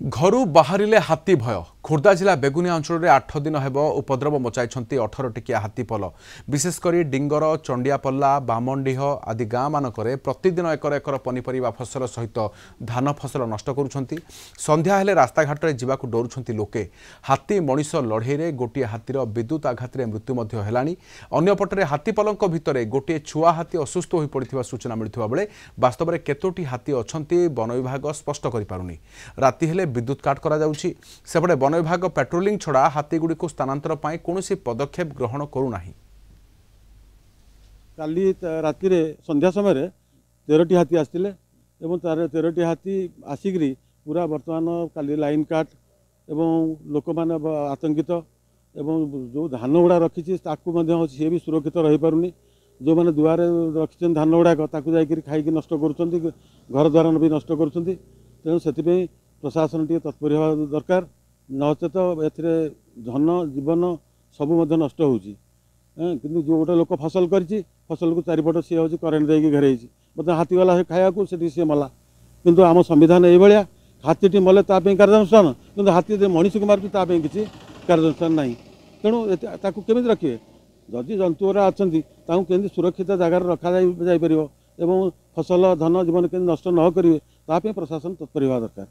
घरू बाहरिले हाथी भय खोर्धा जिला बेगुनिया अंचल में 8 दिन हेब उपद्रव मचाई 18 टिकिया हाथीपल विशेषकर डिंगर चंडियापल्ला बामनडीह आदि गाँ मानक प्रतिदिन एकर एकर पनीपरिया फसल सहित धान फसल नष्ट करुछंती। संध्या हेले रास्ताघाट में जावाक डरुछंती लोके। हाथी मनीष लड़े गोटे हाथीर विद्युत आघात में मृत्यु मध्य हेलानी। अन्यपटे हाथीपलक भितर गोटे छुआ हाथी असुस्थ हो पड़िथिबा सूचना मिलुवा बेले वास्तव में केतोटी हाथी अछंती वन विभाग स्पष्ट करि पारुनी। राति हेले विद्युत काट करा जाउछि। सेपटे वन विभाग पेट्रोलिंग छड़ा हाथीगुड़ी को स्थानांतर पाई कौनसी पदक्षेप ग्रहण करूना। काली राति संध्या समय 13टी हाथी आसते 13टी हाथी आसिक पूरा बर्तमान काली लाइन काट एवं लोक मैंने आतंकित एवं जो धान गुड़ा रखी सी भी सुरक्षित रही पारुनी। जो मैंने दुआरे रखी धान गुड़ाक खाई नष्ट कर घर द्वार भी नष्ट कर तेणु से प्रशासन टी तत्पर होगा दरकार नचेत ए धन जीवन सबू नष्ट होगी। जो गोटे लोक फसल कर फसल को चारिपट सी हूँ करेन्ट देकी घेरे मतलब हाथी गला खाया सी मला किंतु आम संविधान ये हाथी मले कार्यानुष्ठान किंतु हाथी मनीष को मार्च किसी कार्यानुष्ठान ना। तेणु केमी रखिए जदि जंतु अच्छा केमी सुरक्षित जगार रखा जापर एवं फसल धन जीवन के नष्ट न करेंगे प्रशासन तत्पर होगा दरकार।